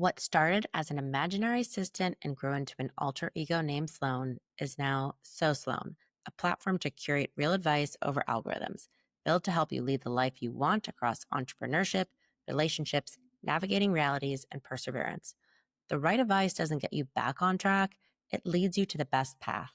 What started as an imaginary assistant and grew into an alter ego named Sloan is now So Sloan, a platform to curate real advice over algorithms, built to help you lead the life you want across entrepreneurship, relationships, navigating realities, and perseverance. The right advice doesn't get you back on track, it leads you to the best path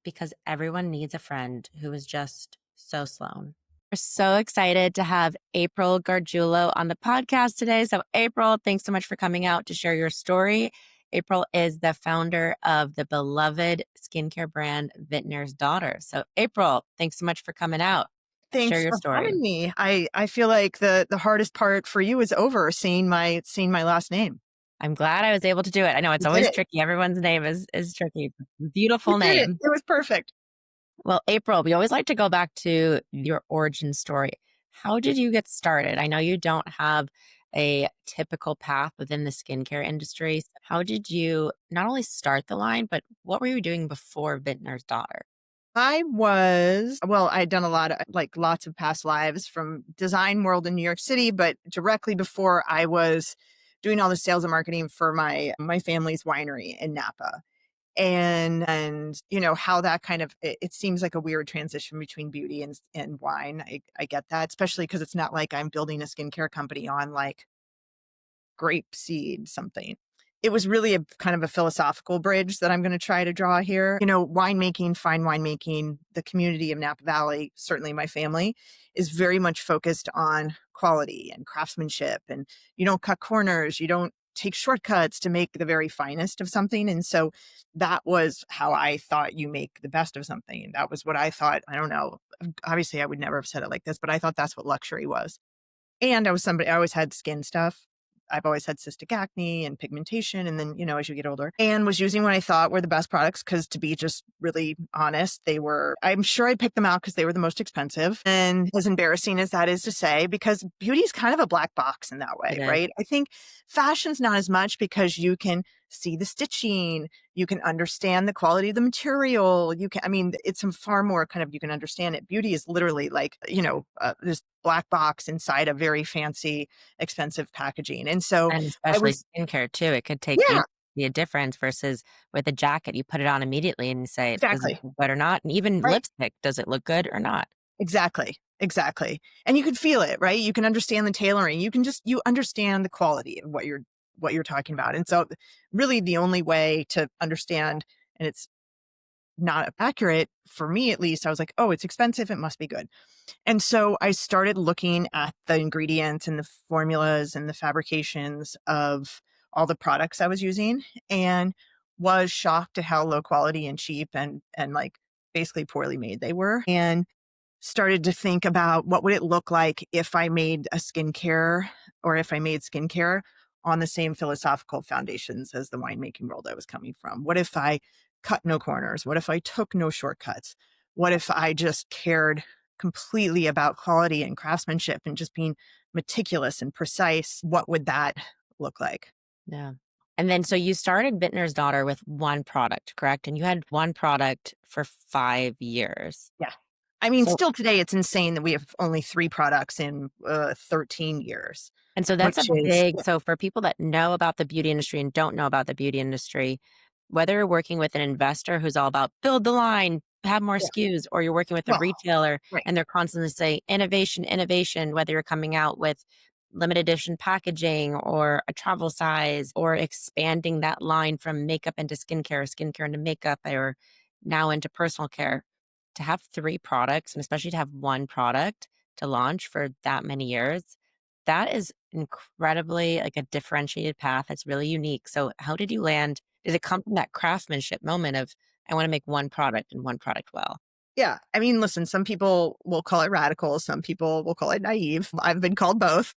because everyone needs a friend who is just so Sloan. We're so excited to have April Gargiulo on the podcast today. So, April, thanks so much for coming out to share your story. April is the founder of the beloved skincare brand Vintner's Daughter. So, April, thanks so much for coming out. Share Thanks your for story. having me. I feel like the hardest part for you is over, seeing my last name. I'm glad I was able to do it. I know it's You did always it. tricky. Everyone's name is tricky. You Beautiful did it. name. It was perfect. Well, April, we always like to go back to your origin story. How did you get started? I know you don't have a typical path within the skincare industry. So how did you not only start the line, but what were you doing before Vintner's Daughter? I'd done a lot of like lots of past lives from design world in New York City, but directly before I was doing all the sales and marketing for my family's winery in Napa. And how that kind of it seems like a weird transition between beauty and wine. I get that, especially because it's not like I'm building a skincare company on like grape seed something. It was really a kind of a philosophical bridge that I'm going to try to draw here. Winemaking, fine winemaking, the community of Napa Valley, certainly my family, is very much focused on quality and craftsmanship. And you don't cut corners, you don't take shortcuts to make the very finest of something. And so that was how I thought you make the best of something. That was what I thought. I don't know. Obviously, I would never have said it like this, but I thought that's what luxury was. And I always had skin stuff. I've always had cystic acne and pigmentation. And then, as you get older, and was using what I thought were the best products. Cause to be just really honest, I'm sure I picked them out because they were the most expensive. And as embarrassing as that is to say, because beauty is kind of a black box in that way, It is. right? I think fashion's not as much because you can see the stitching, you can understand the quality of the material. It's a far more kind of, you can understand it. Beauty is literally like, this black box inside a very fancy, expensive packaging. And so And I especially was, skincare too. It could take yeah, years to see a difference versus with a jacket, you put it on immediately and you say, does it exactly. look good or not? And even Right. lipstick, does it look good or not? Exactly. Exactly. And you can feel it, right? You can understand the tailoring. You understand the quality of what you're talking about. And so really the only way to understand, and it's not accurate for me, at least, I was like, oh, it's expensive. It must be good. And so I started looking at the ingredients and the formulas and the fabrications of all the products I was using and was shocked at how low quality and cheap and like basically poorly made they were. And started to think about what would it look like if I made a skincare or if I made skincare on the same philosophical foundations as the winemaking world I was coming from. What if I cut no corners? What if I took no shortcuts? What if I just cared completely about quality and craftsmanship and just being meticulous and precise? What would that look like? Yeah. And then so you started Vintner's Daughter with one product, correct? And you had one product for 5 years. Yeah. I mean, So still today, it's insane that we have only three products in 13 years, and so that's a which is, big so for people that know about the beauty industry and don't know about the beauty industry, whether you're working with an investor who's all about build the line, have more yeah. SKUs, or you're working with a Well, retailer right. and they're constantly saying innovation, innovation, whether you're coming out with limited edition packaging or a travel size or expanding that line from makeup into skincare, skincare into makeup, or now into personal care. To have 3 products and especially to have 1 product to launch for that many years, that is incredibly like a differentiated path. It's really unique. So how did you land? Did it come from that craftsmanship moment of I want to make one product and one product well? Yeah. I mean, listen, some people will call it radical. Some people will call it naive. I've been called both.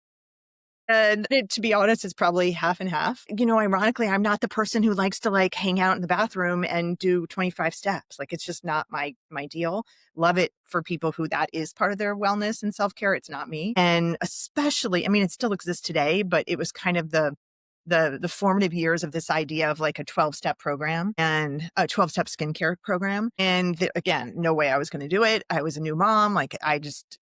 And to be honest, it's probably half and half. Ironically, I'm not the person who likes to like hang out in the bathroom and do 25 steps. Like it's just not my deal. Love it for people who that is part of their wellness and self-care. It's not me. And especially, I mean, it still exists today, but it was kind of the formative years of this idea of like a 12-step program and a 12-step skincare program. And again, no way I was going to do it. I was a new mom. Like I just,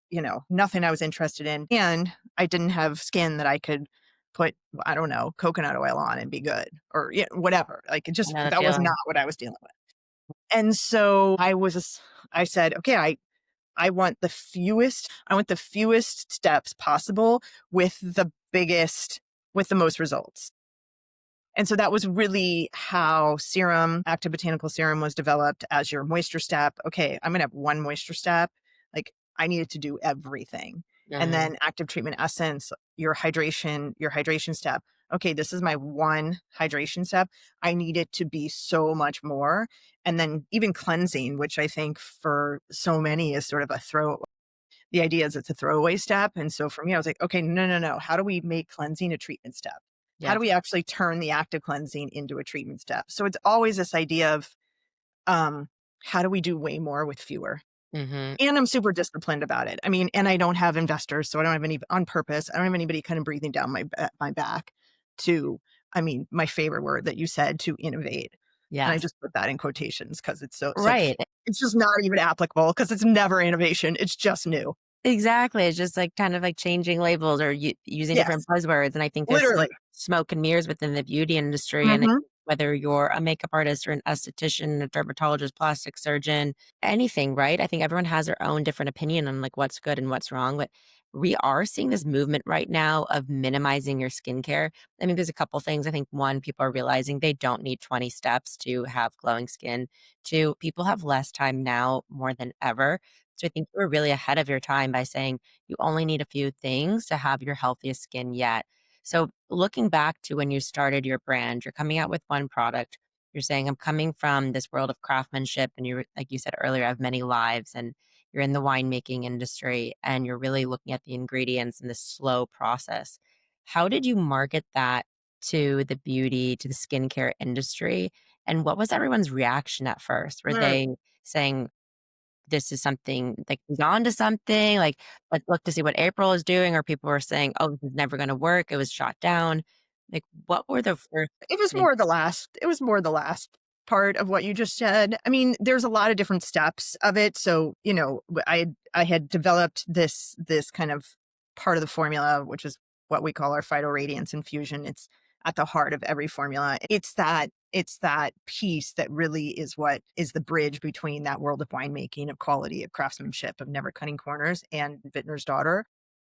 nothing I was interested in. And I didn't have skin that I could put, I don't know, coconut oil on and be good or whatever. Like it I just, know the that was not feeling. what I was dealing with. And so I said, okay, I want the fewest steps possible with with the most results. And so that was really how active botanical serum was developed as your moisture step. Okay, I'm going to have one moisture step. Like I needed to do everything. And Mhm. then active treatment essence, your hydration step. Okay, this is my one hydration step. I need it to be so much more. And then even cleansing, which I think for so many is sort of the idea is it's a throwaway step. And so for me, I was like, okay, no, no, no. How do we make cleansing a treatment step? How do Yes. we actually turn the active cleansing into a treatment step? So it's always this idea of um, how do we do way more with fewer? Mhm. And I'm super disciplined about it. I mean, and I don't have investors, so I don't have any on purpose. I don't have anybody kind of breathing down my back to, I mean, my favorite word that you said, to innovate. And I Yes. just put that in quotations because it's Right. it's just not even applicable because it's never innovation. It's just new. Exactly, it's just, like, kind of like changing labels or using different Yes, buzzwords, and I think there's literally. smoke and mirrors within the beauty industry, and Mhm. whether you're a makeup artist or an esthetician, a dermatologist, plastic surgeon, anything, right? I think everyone has their own different opinion on, like, what's good and what's wrong, but we are seeing this movement right now of minimizing your skincare. I mean, there's a couple things. I think 1, people are realizing they don't need 20 steps to have glowing skin. 2, people have less time now more than ever. So I think you were really ahead of your time by saying you only need a few things to have your healthiest skin yet. So looking back to when you started your brand, you're coming out with one product. You're saying, I'm coming from this world of craftsmanship. And you, like you said earlier, I have many lives and you're in the winemaking industry and you're really looking at the ingredients and the slow process. How did you market that to the beauty, to the skincare industry? And what was everyone's reaction at first? Were Mm. they saying, this is something like he's on to something, like, let's look to see what April is doing, or people were saying, "Oh, this is never gonna work, it was shot down." Like, what were the first thing? It was more the last part of what you just said. I mean, there's a lot of different steps of it. So, I had developed this kind of part of the formula, which is what we call our phytoradiance infusion. It's at the heart of every formula. It's that piece that really is what is the bridge between that world of winemaking, of quality, of craftsmanship, of never cutting corners, and Vintner's Daughter.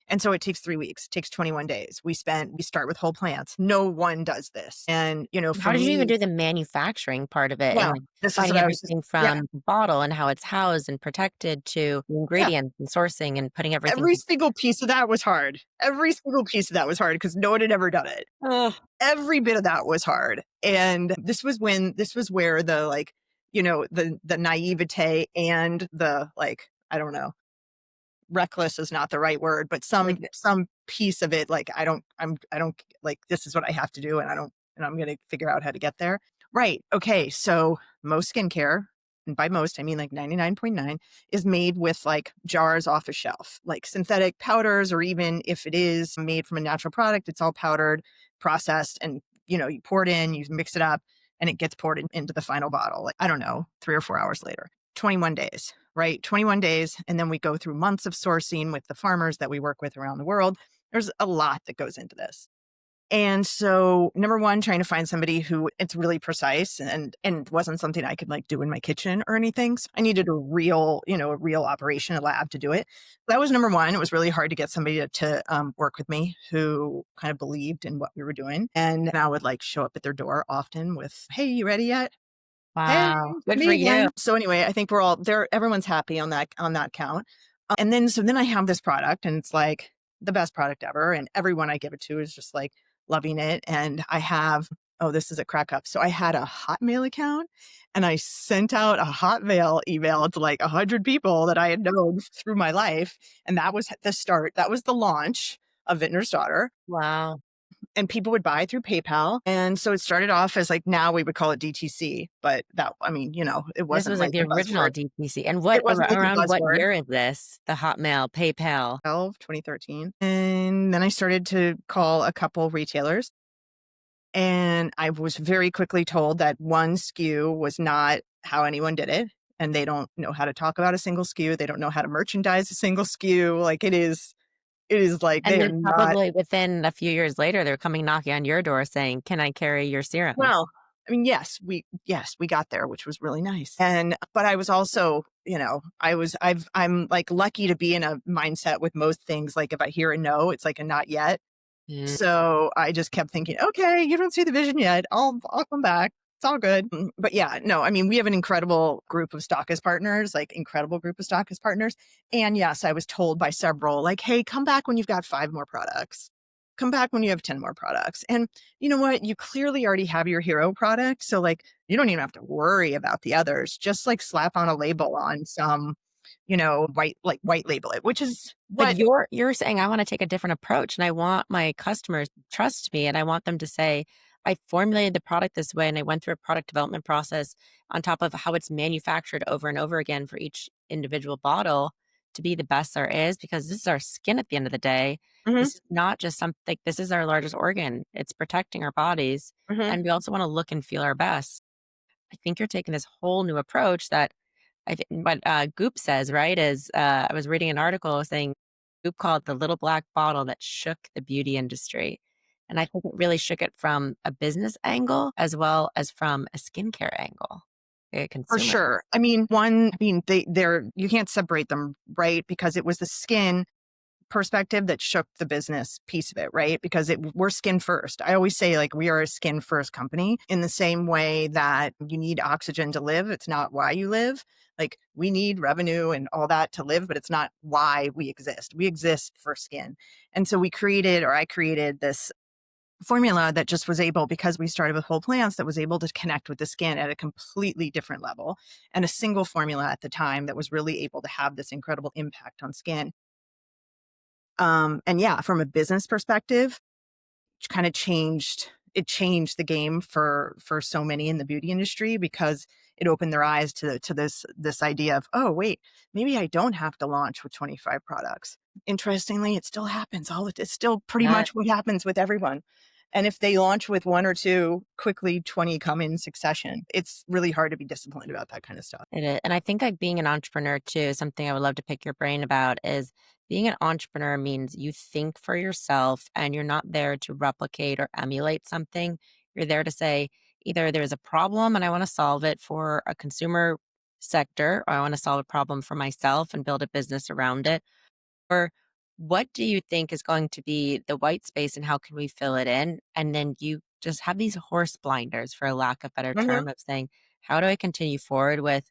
And so it takes 3 weeks, it takes 21 days. We start with whole plants. No one does this. And, How for did you even me, do the manufacturing part of it and, well, like, this is finding what I was just everything yeah, from the bottle and how it's housed and protected to the yeah. ingredients and sourcing and putting everything Every single piece of that was hard. Every single piece of that was hard because no one had ever done it. Ugh. Every bit of that was hard. And this was where the, like, the naivete and the, like, I don't know, reckless is not the right word, but Like, some piece of it, like, I don't, like, this is what I have to do, and I'm gonna figure out how to get there. Right. Okay. So most skincare, and by most I mean like 99.9, is made with like jars off a shelf, like synthetic powders, or even if it is made from a natural product, it's all powdered, processed, and you pour it in, you mix it up, and it gets poured into the final bottle. Like, I don't know, 3 or 4 hours later. 21 days, right? 21 days. And then we go through months of sourcing with the farmers that we work with around the world. There's a lot that goes into this. And so, number one, trying to find somebody who it's really precise and wasn't something I could like do in my kitchen or anything. So I needed a real operation, a lab to do it. That was number one. It was really hard to get somebody to work with me who kind of believed in what we were doing. And I would like show up at their door often with, "Hey, you ready yet? Hey, wow, it's good me for you. again." So anyway, I think we're all there. Everyone's happy on that count. And then so then I have this product, and it's like the best product ever, and everyone I give it to is just like loving it. And I have, oh, this is a crack up. So I had a Hotmail account, and I sent out a Hotmail email to like 100 people that I had known through my life, and that was the start. That was the launch of Vintner's Daughter, Wow. and people would buy through PayPal. And so it started off as like, now we would call it DTC, but that, I mean, it This wasn't was, like, like the the original buzzword. DTC, and It what wasn't like the around what buzzword. year is this? The Hotmail, PayPal? 2013. And then I started to call a couple retailers. And I was very quickly told that one SKU was not how anyone did it. And they don't know how to talk about a single SKU. They don't know how to merchandise a single SKU. Like, it is It is like And they are then not. probably within a few years later, they're coming knocking on your door saying, "Can I carry your serum?" Well, I mean, yes, we got there, which was really nice. And but I was also, I'm like lucky to be in a mindset with most things. Like if I hear a no, it's like a not yet. Mm. So I just kept thinking, okay, you don't see the vision yet. I'll come back. It's all good. But yeah, no, I mean, we have an incredible group of stockist partners, like incredible group of stockist partners. And yes, I was told by several, like, hey, come back when you've got 5 more products. Come back when you have 10 more products. And you know what? You clearly already have your hero product. So like you don't even have to worry about the others. Just like slap on a label on some, white label it, which is But what. you're saying, "I wanna take a different approach, and I want my customers to trust me, and I want them to say, 'I formulated the product this way, and I went through a product development process on top of how it's manufactured over and over again for each individual bottle to be the best there is,' because this is our skin at the end of the day. Mhm, This is not just something this is our largest organ. It's protecting our bodies, mhm, and we also wanna look and feel our best. I think you're taking this whole new approach that I think what, Goop says, right, is, I was reading an article saying Goop called it the little black bottle that shook the beauty industry, and I think it really shook it from a business angle as well as from a skincare angle, a for consumer. sure. I mean, they're you can't separate them, right? Because it was the skin perspective that shook the business piece of it, right? Because we're skin first. I always say, like, we are a skin first company in the same way that you need oxygen to live. It's not why you live. Like, we need revenue and all that to live, but it's not why we exist. We exist for skin. And so I created this formula that just was able, because we started with whole plants, that was able to connect with the skin at a completely different level, and a single formula at the time that was really able to have this incredible impact on skin. And yeah, from a business perspective, kind of changed the game for so many in the beauty industry, because it opened their eyes to this idea of, oh wait, maybe I don't have to launch with 25 products. Interestingly, it still happens. It's still pretty Yeah. much what happens with everyone. And if they launch with one or two, quickly 20 come in succession. It's really hard to be disciplined about that kind of stuff. It is, and I think, like, being an entrepreneur too, something I would love to pick your brain about is being an entrepreneur means you think for yourself and you're not there to replicate or emulate something. You're there to say, either there's a problem and I wanna solve it for a consumer sector, or I wanna solve a problem for myself and build a business around it, or what do you think is going to be the white space and how can we fill it in? And then you just have these horse blinders, for a lack of better Mhm. term, of saying, "How do I continue forward with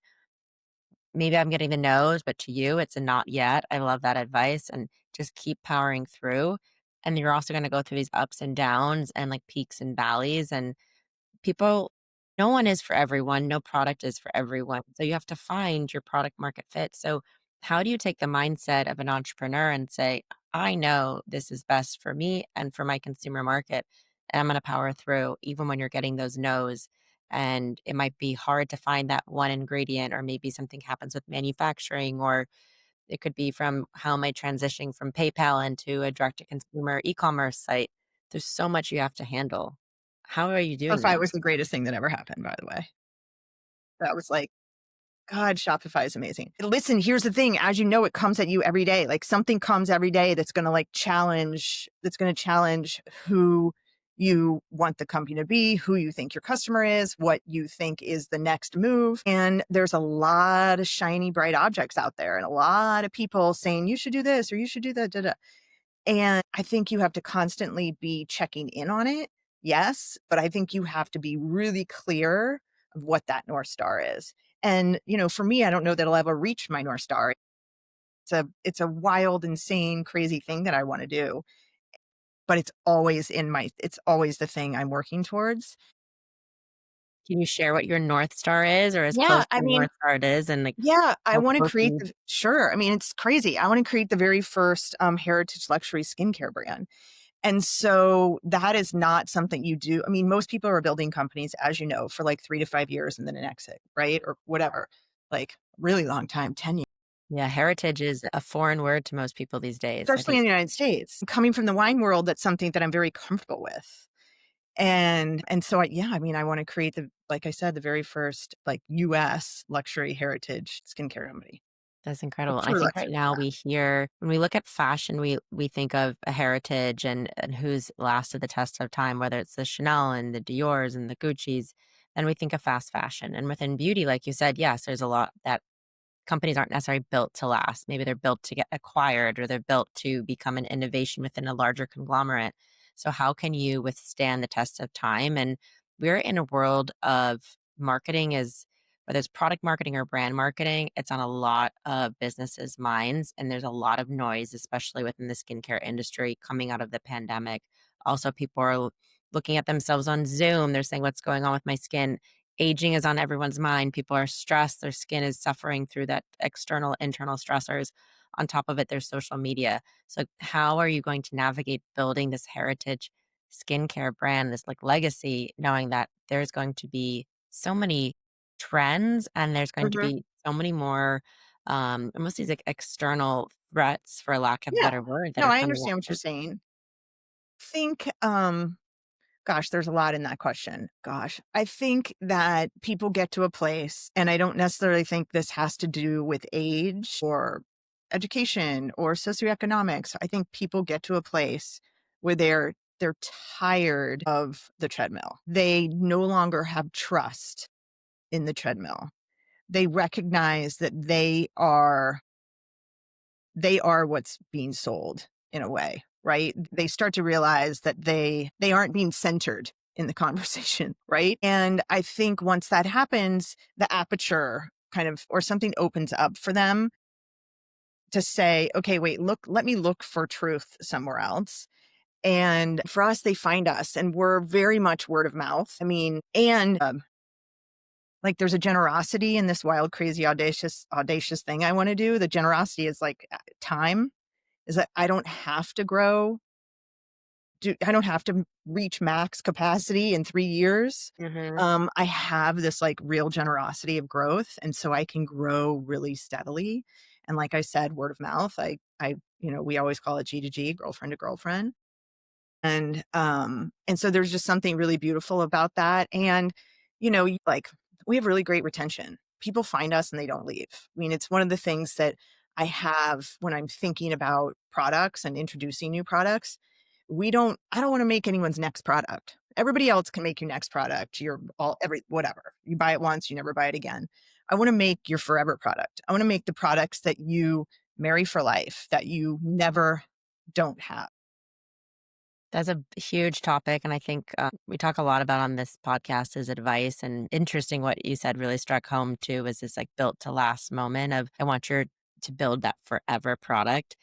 maybe I'm getting the no's, but to you, it's a not yet." I love that advice, and just keep powering through. And you're also gonna go through these ups and downs and, like, peaks and valleys, and people no one is for everyone, no product is for everyone, so you have to find your product market fit. So, how do you take the mindset of an entrepreneur and say, "I know this is best for me and for my consumer market, and I'm gonna power through even when you're getting those no's," and it might be hard to find that one ingredient, or maybe something happens with manufacturing, or it could be from how am I transitioning from PayPal into a direct to consumer e-commerce site. There's so much you have to handle. How are you doing Shopify that? was the greatest thing that ever happened, by the way. That was like, God, Shopify is amazing. Listen, here's the thing. As you know, it comes at you every day. Like something comes every day that's going to challenge who you want the company to be, who you think your customer is, what you think is the next move. And there's a lot of shiny, bright objects out there, and a lot of people saying, you should do this or you should do that. Da, da. And I think you have to constantly be checking in on it. Yes. But I think you have to be really clear of what that North Star is. And, for me, I don't know that I'll ever reach my North Star. It's a wild, insane, crazy thing that I want to do, but it's always the thing I'm working towards. Can you share what your North Star is, or as close Yeah. to I your mean, North Star it is, and, like, yeah, I how want to close are create you? sure. I mean, it's crazy. I want to create the very first heritage luxury skincare brand. And so that is not something you do. I mean, most people are building companies, as you know, for like 3 to 5 years and then an exit, right? Or whatever, like really long time, 10 years, Yeah, heritage is a foreign word to most people these days, I especially think. in the United States. Coming from the wine world, that's something that I'm very comfortable with. And so yeah, I mean, I want to create like I said, the very first like US luxury heritage skincare company. That's incredible. I True think right luxury. now we hear when we look at fashion, we think of a heritage and who's lasted the test of time, whether it's the Chanel and the Dior's and the Gucci's, then we think of fast fashion. And within beauty, like you said, yes, there's a lot that companies aren't necessarily built to last. Maybe they're built to get acquired or they're built to become an innovation within a larger conglomerate. So, how can you withstand the test of time? And we're in a world of marketing is whether it's product marketing or brand marketing, it's on a lot of businesses' minds. And there's a lot of noise, especially within the skincare industry coming out of the pandemic. Also, people are looking at themselves on Zoom. They're saying, what's going on with my skin? Aging is on everyone's mind. People are stressed. Their skin is suffering through that external, internal stressors. On top of it, there's social media. So, how are you going to navigate building this heritage skincare brand, this like legacy, knowing that there's going to be so many trends and there's going to Mhm. be so many more, almost these like external threats, for lack of a Yeah. better word, that No, are I coming understand what you're at us? saying. Think, gosh, there's a lot in that question. Gosh, I think that people get to a place, and I don't necessarily think this has to do with age or education or socioeconomics. I think people get to a place where they're tired of the treadmill. They no longer have trust in the treadmill. They recognize that they are what's being sold in a way, right? They start to realize that they aren't being centered in the conversation, right? And I think once that happens, the aperture kind of or something opens up for them to say, okay, wait, look, let me look for truth somewhere else. And for us, they find us and we're very much word of mouth. I mean, and like there's a generosity in this wild, crazy, audacious thing I want to do. The generosity is like time is that I don't have to reach max capacity in 3 years. Mhm. I have this, like, real generosity of growth, and so I can grow really steadily, and like I said, word of mouth, we always call it G to G, girlfriend to girlfriend. And so there's just something really beautiful about that, and, like, we have really great retention. People find us and they don't leave. I mean, it's one of the things that I have when I'm thinking about products and introducing new products. I don't wanna make anyone's next product. Everybody else can make your next product, your all every whatever. You buy it once, you never buy it again. I wanna make your forever product. I wanna make the products that you marry for life, that you never don't have. That's a huge topic, and I think, we talk a lot about on this podcast is advice, and interesting what you said really struck home too, was this, like, built to last moment of, I want your to build that forever product,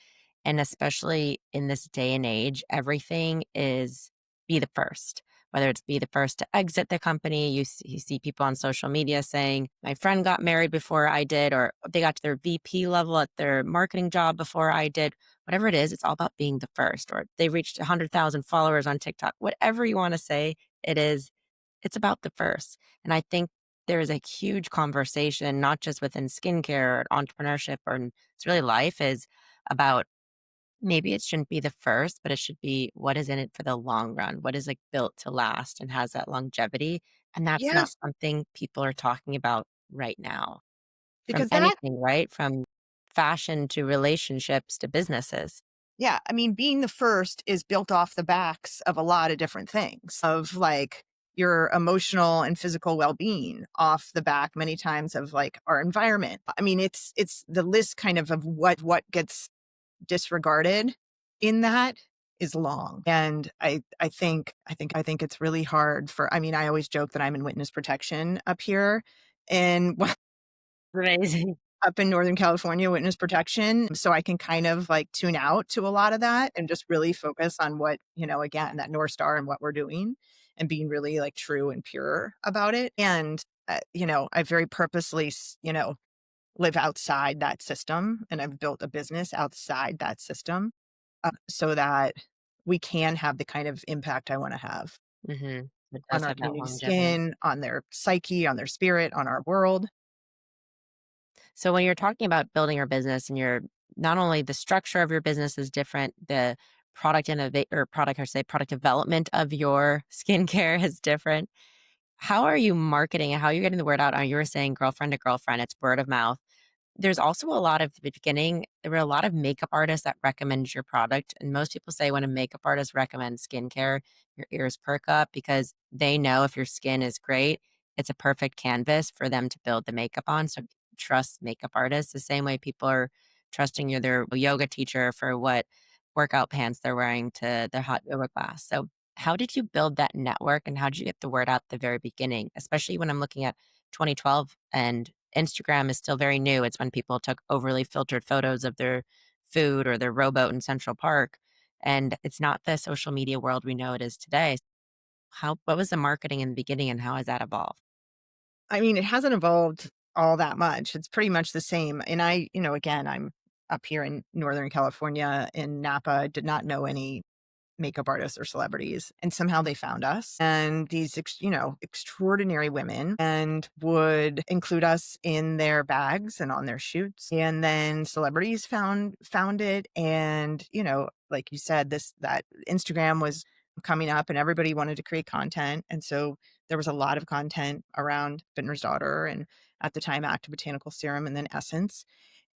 and especially in this day and age, everything is be the first, whether it's be the first to exit the company, you see people on social media saying, "My friend got married before I did," or, "They got to their VP level at their marketing job before I did." Whatever it is, it's all about being the first, or they reached 100,000 followers on TikTok. Whatever you wanna say it is, it's about the first. And I think there is a huge conversation, not just within skincare or entrepreneurship, or it's really life, is about maybe it shouldn't be the first, but it should be what is in it for the long run, what is, like, built to last and has that longevity, and that's not Yes, something people are talking about right now. From because that anything, right? From fashion to relationships to businesses. yeah, I mean, being the first is built off the backs of a lot of different things, of, like, your emotional and physical well-being, off the back many times of, like, our environment. I mean, it's the list kind of what gets disregarded in that is long. And I think it's really hard for I mean, I always joke that I'm in witness protection up here. And Amazing. up in Northern California, witness protection, so I can kind of, like, tune out to a lot of that and just really focus on what, again, that North Star and what we're doing and being really, like, true and pure about it. And, I very purposely, live outside that system, and I've built a business outside that system, so that we can have the kind of impact I wanna have Mhm. It on does our have that community's longevity. skin, on their psyche, on their spirit, on our world. So when you're talking about building your business and you're not only the structure of your business is different, the product innovate or product, I should say, product development of your skincare is different. How are you marketing and how are you getting the word out? You were saying girlfriend to girlfriend, it's word of mouth. There's also a lot of the beginning, there were a lot of makeup artists that recommend your product, and most people say when a makeup artist recommends skincare, your ears perk up because they know if your skin is great, it's a perfect canvas for them to build the makeup on, so trust makeup artists the same way people are trusting you their yoga teacher for what workout pants they're wearing to their hot yoga class. So, how did you build that network, and how did you get the word out at the very beginning? Especially when I'm looking at 2012 and Instagram is still very new. It's when people took overly filtered photos of their food or their rowboat in Central Park, and it's not the social media world we know it is today. How what was the marketing in the beginning, and how has that evolved? I mean, it hasn't evolved all that much. It's pretty much the same. And again, I'm up here in Northern California in Napa, did not know any makeup artists or celebrities, and somehow they found us, and these extraordinary women, and would include us in their bags and on their shoots. And then celebrities found it, and like you said, this that Instagram was coming up and everybody wanted to create content, and so there was a lot of content around Vintner's Daughter, and at the time Active Botanical Serum, and then Essence.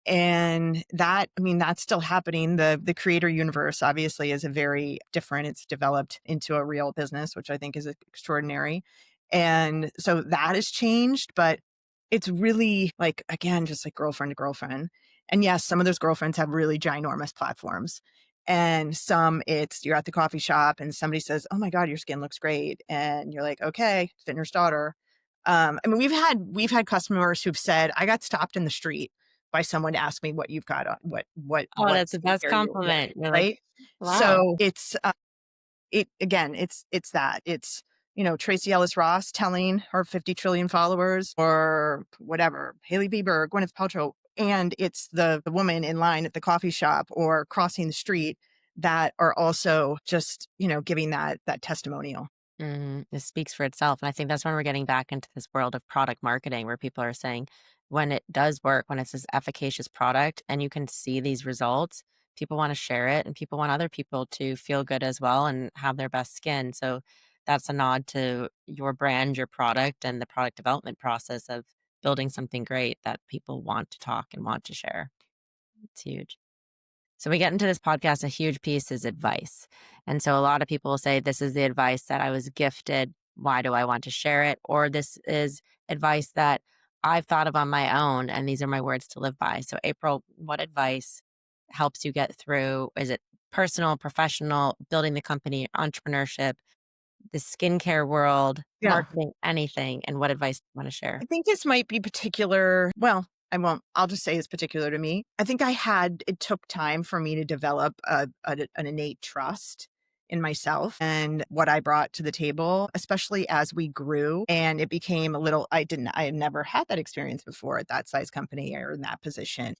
And that's still happening. The creator universe obviously is a very different, it's developed into a real business, which I think is extraordinary. And so that has changed, but it's really like, again, just like girlfriend to girlfriend. And yes, some of those girlfriends have really ginormous platforms. And some it's you're at the coffee shop and somebody says, "Oh my God, your skin looks great." And you're like, "Okay, Vintner's Daughter." I mean, we've had customers who've said, "I got stopped in the street by someone to ask me what you've got on, Oh, what that's the best skincare you're compliment. wearing," You're like, right? wow. So it's that. It's, Tracy Ellis Ross telling her 50 trillion followers, or whatever, Haley Bieber, Gwyneth Paltrow, and it's the woman in line at the coffee shop or crossing the street that are also just, giving that testimonial. It speaks for itself. And I think that's when we're getting back into this world of product marketing where people are saying when it does work, when it's this efficacious product and you can see these results, people want to share it and people want other people to feel good as well and have their best skin. So that's a nod to your brand, your product, and the product development process of building something great that people want to talk and want to share. It's huge. So we get into this podcast, a huge piece is advice. And so a lot of people will say, this is the advice that I was gifted. Why do I want to share it? Or this is advice that I've thought of on my own, and these are my words to live by. So, April, what advice helps you get through? Is it personal, professional, building the company, entrepreneurship, the skincare world, Yeah. marketing, anything? And what advice do you want to share? I think this might be particular. Well, I'll just say it's particular to me. I think it took time for me to develop an innate trust in myself and what I brought to the table, especially as we grew and it became I had never had that experience before at that size company or in that position.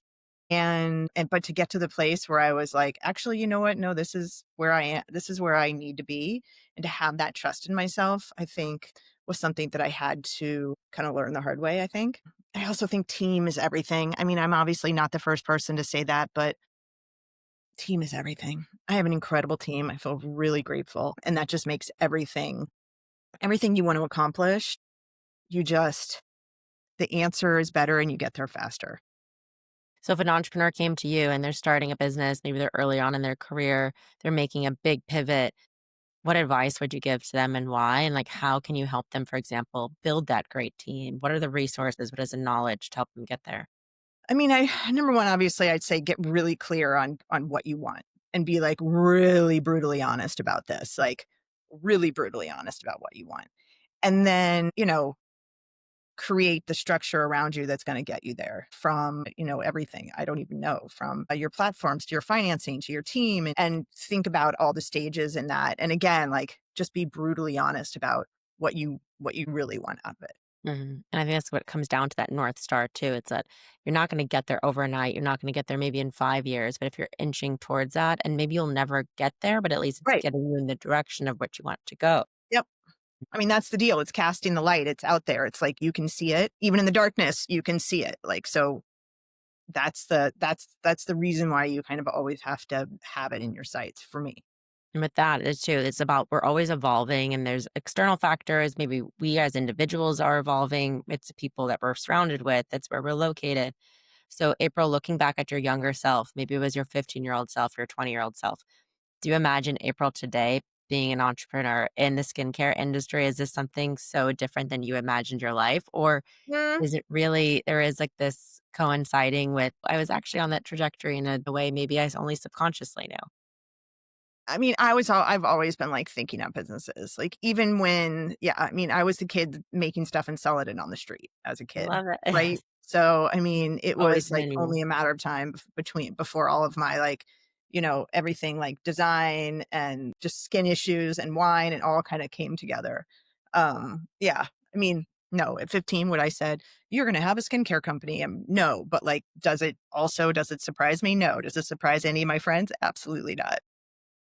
And but to get to the place where I was like, "Actually, you know what? No, this is where I am. This is where I need to be." And to have that trust in myself, I think was something that I had to kind of learn the hard way, I think. I also think team is everything. I mean, I'm obviously not the first person to say that, but team is everything. I have an incredible team. I feel really grateful, and that just makes everything you want to accomplish, you just the answer is better and you get there faster. So if an entrepreneur came to you and they're starting a business, maybe they're early on in their career, they're making a big pivot, what advice would you give to them and why? And like, how can you help them, for example, build that great team? What are the resources? What is the knowledge to help them get there? I mean, I number one, obviously, I'd say get really clear on what you want and be like really brutally honest about this, like really brutally honest about what you want. And then, create the structure around you that's going to get you there from, everything. I don't even know from your platforms to your financing to your team, and think about all the stages in that. And again, like just be brutally honest about what you really want out of it. And I think that's what comes down to that North Star too. It's that you're not going to get there overnight. You're not going to get there maybe in 5 years, but if you're inching towards that, and maybe you'll never get there, but at least it's Right. getting you in the direction of what you want to go. Yep. I mean, that's the deal. It's casting the light. It's out there. It's like you can see it. Even in the darkness, you can see it. Like so that's the reason why you kind of always have to have it in your sights for me. And with that, it's too, it's about we're always evolving and there's external factors. Maybe we as individuals are evolving. It's the people that we're surrounded with. That's where we're located. So, April, looking back at your younger self, maybe it was your 15-year-old self, your 20-year-old self. Do you imagine April today being an entrepreneur in the skincare industry? Is this something so different than you imagined your life? Or Mm, is it really there is like this coinciding with I was actually on that trajectory in a way maybe I only subconsciously knew? I mean, I've always been, like, thinking up businesses, like, even when yeah, I mean, I was the kid making stuff and selling it on the street as a I kid, love it. right? So, I mean, it Always was, been like, in you. only a matter of time between before all of my, like, everything like design and just skin issues and wine and all kinda came together. Yeah, I mean, no, at 15, would I said, "You're gonna have a skincare company," no, but, like, does it surprise me? No. Does it surprise any of my friends? Absolutely not.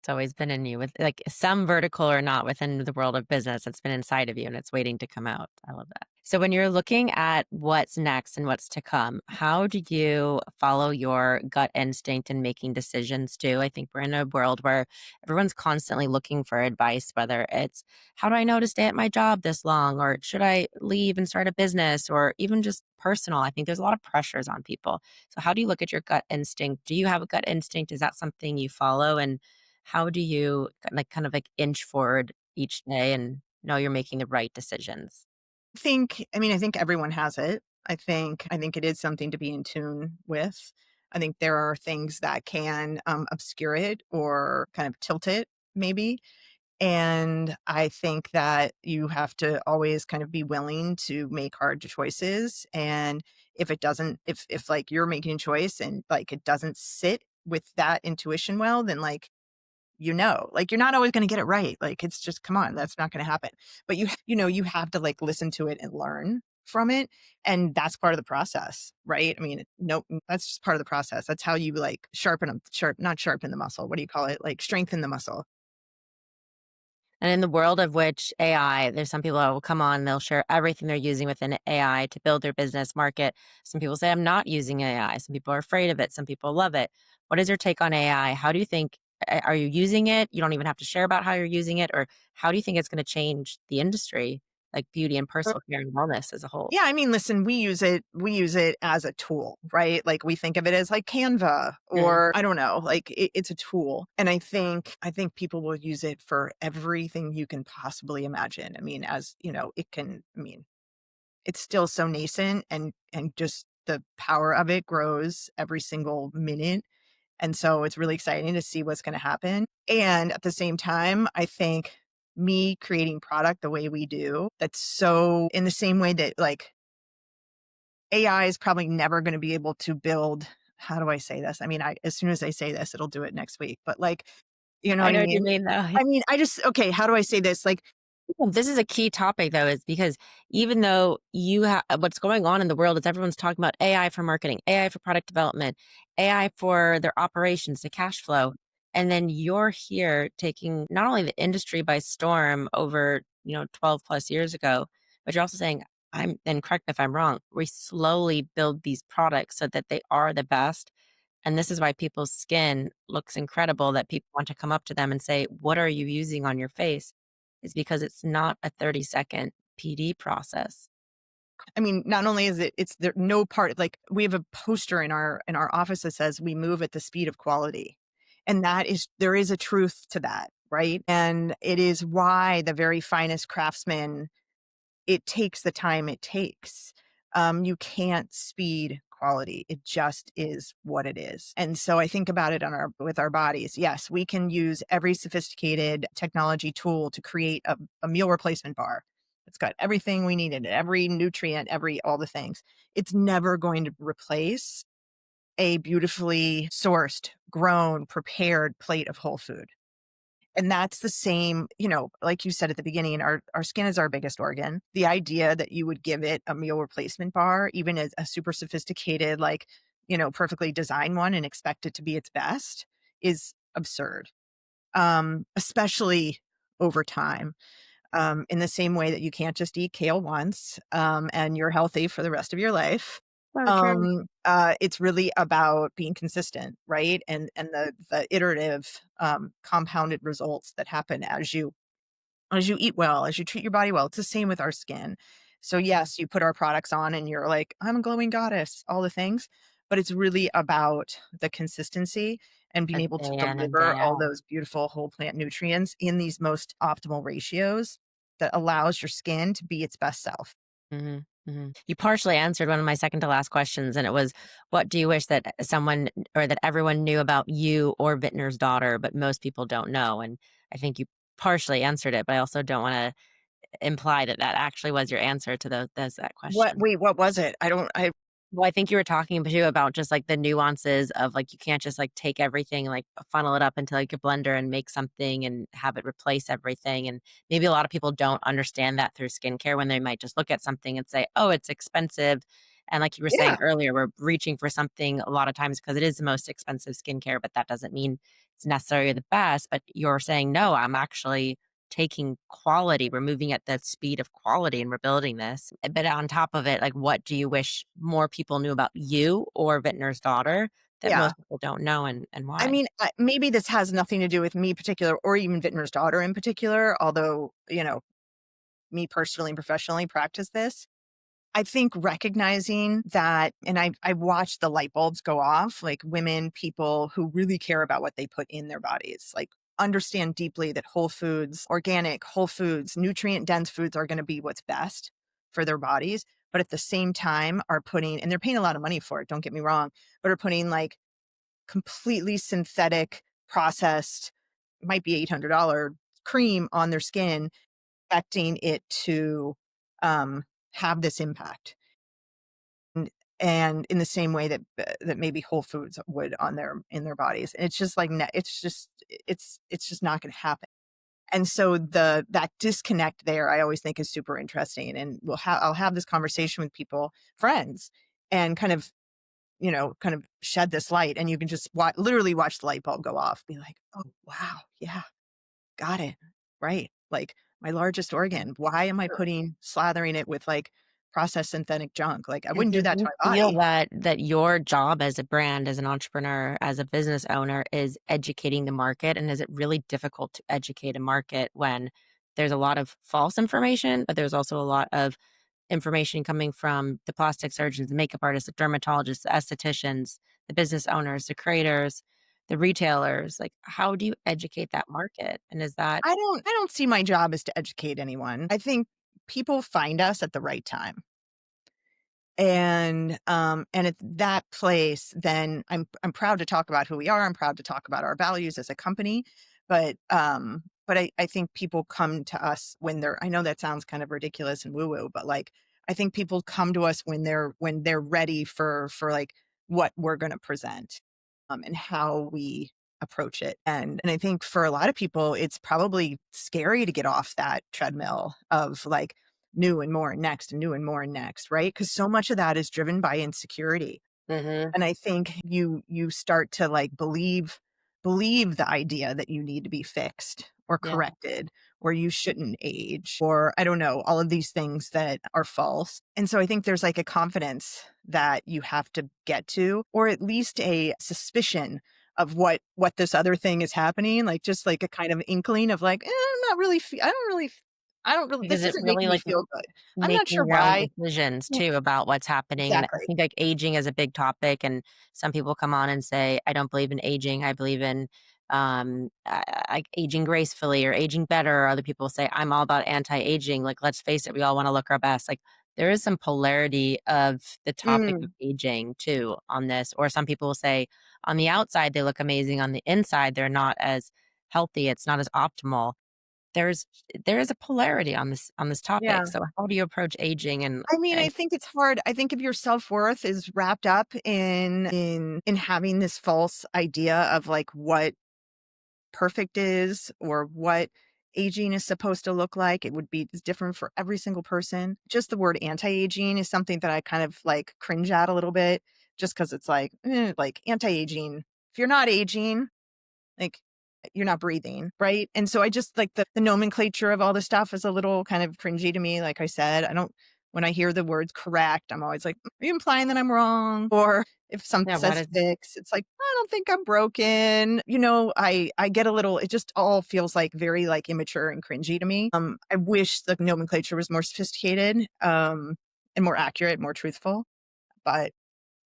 It's always been in you with like some vertical or not within the world of business. It's been inside of you and it's waiting to come out. I love that. So when you're looking at what's next and what's to come, how do you follow your gut instinct in making decisions too? I think we're in a world where everyone's constantly looking for advice, whether it's how do I know to stay at my job this long, or should I leave and start a business, or even just personal. I think there's a lot of pressures on people. So how do you look at your gut instinct? Do you have a gut instinct? Is that something you follow? And how do you like kind of like inch forward each day and know you're making the right decisions? I think everyone has it. I think it is something to be in tune with. I think there are things that can, obscure it or kind of tilt it maybe, and I think that you have to always kind of be willing to make hard choices, and if it doesn't if, like, you're making a choice and, like, it doesn't sit with that intuition well, then, like, like, you're not always gonna get it right, like, it's just come on, that's not gonna happen, but you have to, like, listen to it and learn from it, and that's part of the process, right? I mean, no that's just part of the process, that's how you, like, not sharpen the muscle, what do you call it? Like, strengthen the muscle. And in the world of which AI, there's some people that will come on, they'll share everything they're using within AI to build their business market. Some people say, I'm not using AI. Some people are afraid of it. Some people love it. What is your take on AI? How do you think, are you using it? You don't even have to share about how you're using it. Or how do you think it's going to change the industry, like beauty and personal care and wellness as a whole? Yeah, I mean, listen, we use it as a tool, right? Like, we think of it as, like, Canva Mm. or I don't know, like, it's a tool, and I think people will use it for everything you can possibly imagine. I mean, it's still so nascent and just the power of it grows every single minute, and so it's really exciting to see what's gonna happen, and at the same time, I think me creating product the way we do, that's so in the same way that, like, AI is probably never gonna be able to build how do I say this? I mean, I as soon as I say this, it'll do it next week, but, like, you know I what I know what you mean? mean, though. I mean, I just okay, how do I say this? Like, Well, this is a key topic though, is because even though you have what's going on in the world is everyone's talking about AI for marketing, AI for product development, AI for their operations, the cash flow. And then you're here taking not only the industry by storm over, 12 plus years ago, but you're also saying, and correct me if I'm wrong, we slowly build these products so that they are the best. And this is why people's skin looks incredible that people want to come up to them and say, what are you using on your face? Is because it's not a 30-second PD process. I mean, not only is it's there no part like, we have a poster in our office that says, "We move at the speed of quality." And that is there is a truth to that, right? And it is why the very finest craftsmen it takes the time it takes. You can't speed quality. It just is what it is. And so I think about it on our with our bodies. Yes, we can use every sophisticated technology tool to create a meal replacement bar. It's got everything we need in it, every nutrient, every all the things. It's never going to replace a beautifully sourced, grown, prepared plate of whole food. And that's the same, like you said at the beginning, our skin is our biggest organ. The idea that you would give it a meal replacement bar, even as a super sophisticated, like, perfectly designed one and expect it to be its best is absurd. Especially over time. In the same way that you can't just eat kale once, and you're healthy for the rest of your life. So true. It's really about being consistent, right? And the iterative, compounded results that happen as you eat well, as you treat your body well. It's the same with our skin. So yes, you put our products on and you're like, I'm a glowing goddess, all the things. but it's really about the consistency and being A able to day in and day deliver all out. those beautiful whole plant nutrients in these most optimal ratios that allows your skin to be its best self. Mhm, mhm. You partially answered one of my second to last questions, and it was, what do you wish that someone or that everyone knew about you or Vintner's daughter, but most people don't know? And I think you partially answered it, but I also don't wanna imply that that actually was your answer to that What question. wait, what was it? I don't I Well, I think you were talking too about just, like, the nuances of, like, you can't just, like, take everything and, like, funnel it up into, like, a blender and make something and have it replace everything, and maybe a lot of people don't understand that through skincare when they might just look at something and say, "Oh, it's expensive," and like you were saying Yeah, earlier, we're reaching for something a lot of times because it is the most expensive skincare, but that doesn't mean it's necessarily the best, but you're saying, "No, I'm actually taking quality, we're moving at the speed of quality and we're building this." But on top of it, like, what do you wish more people knew about you or Vintner's daughter that yeah. most people don't know, and I why? mean, maybe this has nothing to do with me particular or even Vintner's daughter in particular, although, me personally and professionally practice this. I think recognizing that, and I watched the light bulbs go off, like women, people who really care about what they put in their bodies, like understand deeply that whole foods, organic, whole foods, nutrient dense foods are going to be what's best for their bodies. But at the same time, are putting, and they're paying a lot of money for it, don't get me wrong, but are putting like completely synthetic, processed, might be $800 cream on their skin, expecting it to um, have this impact. And and in the same way that that maybe Whole Foods would on their in their bodies. And it's just like it's just not gonna happen. And so that disconnect there, I always think is super interesting. And I'll have this conversation with people, friends, and kind of shed this light, and you can just literally watch the light bulb go off, be like, "Oh, wow, yeah, got it. Right. Like my largest organ. Why am I slathering it with like processed synthetic junk? Like I And wouldn't do do that to you my feel body." that your job as a brand, as an entrepreneur, as a business owner is educating the market? And is it really difficult to educate a market when there's a lot of false information, but there's also a lot of information coming from the plastic surgeons, the makeup artists, the dermatologists, the estheticians, the business owners, the creators, the retailers? Like, how do you educate that market? And is that I don't see my job as to educate anyone. I think people find us at the right time. And at that place, then I'm proud to talk about who we are. I'm proud to talk about our values as a company. But I think people come to us when I know that sounds kind of ridiculous and woo-woo, but like I think people come to us when they're ready for like what we're gonna present, and how we approach it. And I think for a lot of people, it's probably scary to get off that treadmill of like new and more and next and new and more and next, right? Because so much of that is driven by insecurity. Mhm. And I think you start to like believe the idea that you need to be fixed or Yeah. corrected or you shouldn't age or I don't know, all of these things that are false. And so I think there's like a confidence that you have to get to, or at least a suspicion of what this other thing is happening, like just like a kind of inkling of like, I'm not really I don't really, Like, is this it isn't really making me like feel good. I'm not sure making your own why. decisions Yeah, too about what's happening? And I exactly. think, like, aging is a big topic, and some people come on and say, "I don't believe in aging, I believe in, aging gracefully or aging better," or other people say, "I'm all about anti-aging," like, let's face it, we all wanna look our best, like, there is some polarity of the topic of Mm, aging too on this, or some people will say, on the outside, they look amazing, on the inside, they're not as healthy, it's not as optimal. There's there is a polarity on this topic, yeah. so how do you approach aging I mean, I and think it's hard. I think if your self-worth is wrapped up in having this false idea of like what perfect is or what aging is supposed to look like, it would be different for every single person. Just the word anti-aging is something that I kind of like cringe at a little bit just because it's like anti-aging. If you're not aging, like, you're not breathing, right? And so I just like the nomenclature of all this stuff is a little kind of cringy to me. Like I said, I don't when I hear the words correct, I'm always like, "Are you implying that I'm wrong?" Or if something yeah, what says is fix, it's like, "I don't think I'm broken." I get a little it just all feels like very like immature and cringy to me. I wish the nomenclature was more sophisticated, and more accurate, more truthful, but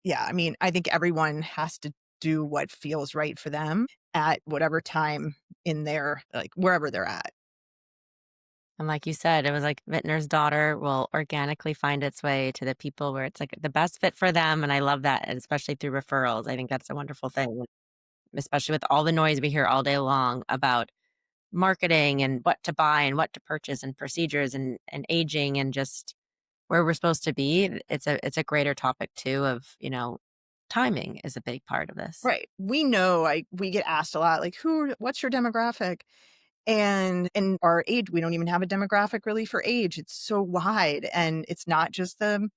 Yeah, I mean, I think everyone has to do what feels right for them at whatever time in their like, wherever they're at. And like you said, it was like Vintner's daughter will organically find its way to the people where it's like the best fit for them. And I love that, and especially through referrals. I think that's a wonderful thing, especially with all the noise we hear all day long about marketing and what to buy and what to purchase and procedures and aging and just where we're supposed to be. It's a greater topic too of, timing is a big part of this. Right. We know, we get asked a lot, like, what's your demographic? And our age, we don't even have a demographic really for age. It's so wide, and it's not just the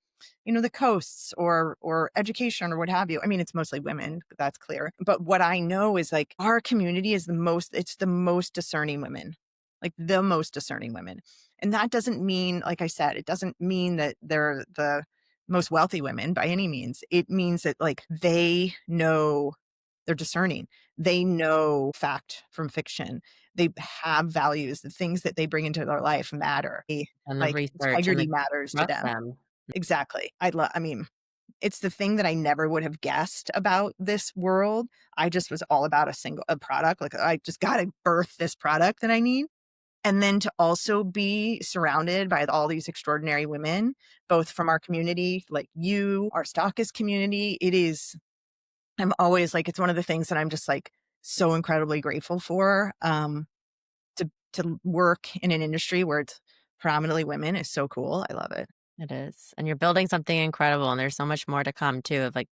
coasts or education or what have you. I mean, it's mostly women, that's clear. But what I know is like our community is the most discerning women. Like the most discerning women. And that doesn't mean, like I said, it doesn't mean that they're the most wealthy women by any means. It means that like they know they're discerning. They know fact from fiction. They have values. The things that they bring into their life matter. And the Like research and integrity the matters to trust them. them. Exactly. I mean, it's the thing that I never would have guessed about this world. I just was all about a product. Like I just got to birth this product that I need. And then to also be surrounded by all these extraordinary women, both from our community, like you, our stockist community. I'm always like, it's one of the things that I'm just like so incredibly grateful for. To work in an industry where it's predominantly women is so cool. I love it. It is. And you're building something incredible, and there's so much more to come too of like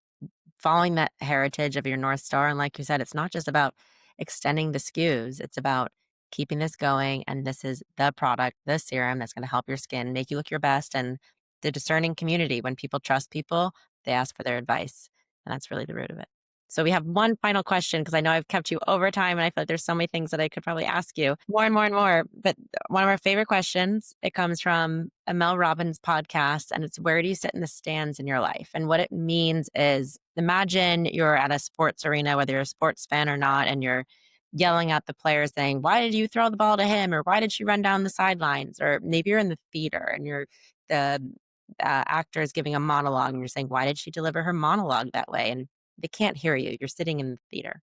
following that heritage of your North Star. And like you said, it's not just about extending the SKUs, it's about keeping this going. And this is the product, the serum that's going to help your skin, make you look your best. And the discerning community, when people trust people, they ask for their advice. And that's really the root of it. So we have one final question because I know I've kept you over time and I feel like there's so many things that I could probably ask you more and more and more. But one of our favorite questions, it comes from a Mel Robbins podcast, and it's where do you sit in the stands in your life? And what it means is imagine you're at a sports arena, whether you're a sports fan or not, and you're yelling at the players saying, why did you throw the ball to him? Or why did she run down the sidelines? Or maybe you're in the theater and you're the actor is giving a monologue and you're saying, why did she deliver her monologue that way? And they can't hear you. You're sitting in the theater,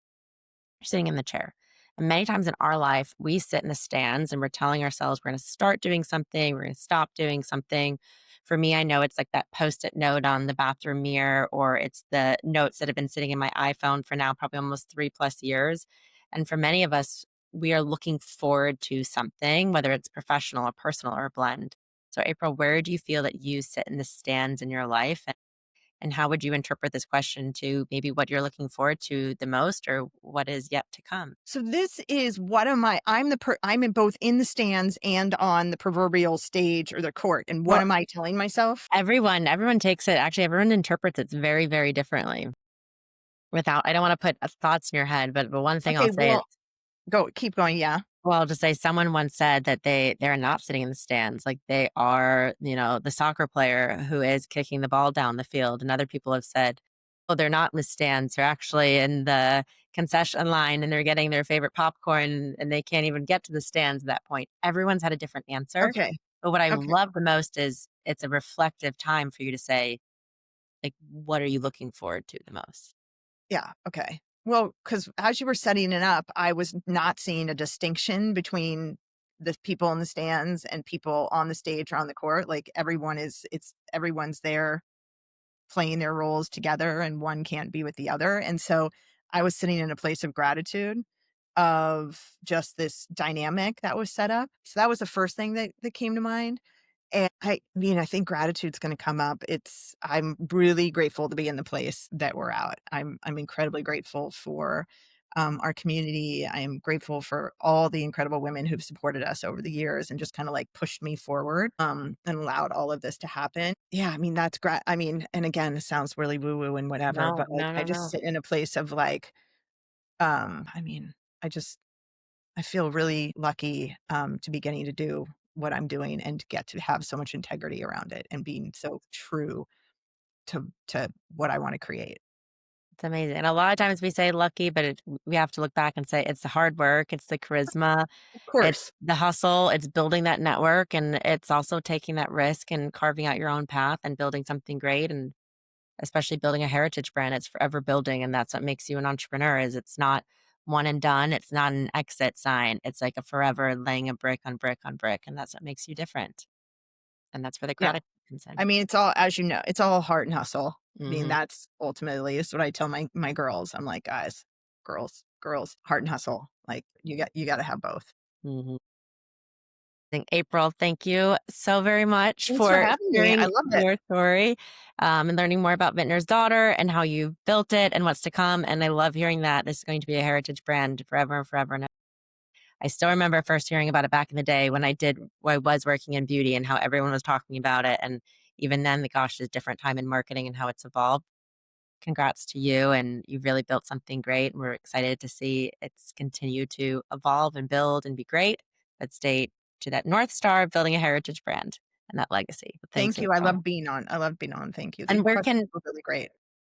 you're sitting in the chair. And many times in our life, we sit in the stands and we're telling ourselves we're going to start doing something, we're going to stop doing something. For me, I know it's like that post it note on the bathroom mirror, or it's the notes that have been sitting in my iPhone for now probably almost 3+ years. And for many of us, we are looking forward to something, whether it's professional or personal or a blend. So, April, where do you feel that you sit in the stands in your life? And how would you interpret this question to maybe what you're looking forward to the most or what is yet to come? So this is what am I? I'm in both in the stands and on the proverbial stage or the court. And what Well, am I telling myself? everyone takes it, actually, everyone interprets it very, very differently. Without, I don't want to put thoughts in your head, but one thing I'll Okay, say is, well, keep going. Yeah. well, I'll just say someone once said that they're not sitting in the stands, like they are, the soccer player who is kicking the ball down the field. And other people have said, "Oh, they're not in the stands; they're actually in the concession line, and they're getting their favorite popcorn, and they can't even get to the stands at that point." Everyone's had a different answer, Okay. but what I Okay. love the most is it's a reflective time for you to say, like, what are you looking forward to the most? Yeah. Okay. Well, because as you were setting it up, I was not seeing a distinction between the people in the stands and people on the stage or on the court. Like everyone's there playing their roles together and one can't be with the other. And so I was sitting in a place of gratitude of just this dynamic that was set up. So that was the first thing that came to mind. And I mean, I think gratitude's gonna come up. I'm really grateful to be in the place that we're at. I'm incredibly grateful for, our community. I am grateful for all the incredible women who've supported us over the years and just kinda, like, pushed me forward, and allowed all of this to happen. Yeah, I mean, I mean, and again, it sounds really woo-woo and whatever, No, but, like, no, I no, just no. sit in a place of, like, I mean, I just I feel really lucky, to be getting to do what I'm doing and to get to have so much integrity around it and being so true to what I wanna create. It's amazing. And a lot of times we say lucky, but we have to look back and say it's the hard work, it's the charisma, Of it's course. the hustle, it's building that network, and it's also taking that risk and carving out your own path and building something great. And especially building a heritage brand. It's forever building, and that's what makes you an entrepreneur. Is it's not one and done. It's not an exit sign. It's like a forever laying a brick on brick on brick, and that's what makes you different. And that's where the Yeah. gratitude comes in. I mean, it's all, as you know, it's all heart and hustle. I mean, Hmm. that's ultimately is what I tell my girls. I'm like, guys, girls, heart and hustle. Like you got to have both. Hmm. April, thank you so very much Thanks for for having me. I sharing loved it. your story, and learning more about Vintner's Daughter and how you built it and what's to come. And I love hearing that this is going to be a heritage brand forever and forever. And I still remember first hearing about it back in the day when I was working in beauty and how everyone was talking about it. And even then, the gosh, there's different time in marketing and how it's evolved. Congrats to you, and you've really built something great. We're excited to see it's continue to evolve and build and be great, but stay to that North Star of building a heritage brand and that legacy. But thanks, Thank you. I April. love being on. I love being on. Thank you. And The questions were really great.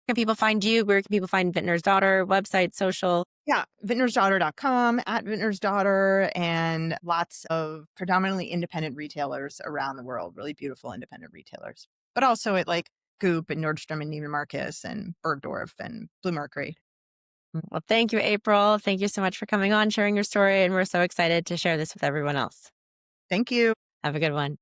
can people find you? Where can people find Vintner's Daughter website, social? Yeah, vintnersdaughter.com, at Vintner's Daughter, and lots of predominantly independent retailers around the world, really beautiful independent retailers. But also at like Goop and Nordstrom and Neiman Marcus and Bergdorf and Blue Mercury. Well, thank you, April. Thank you so much for coming on, sharing your story, and we're so excited to share this with everyone else. Thank you. Have a good one.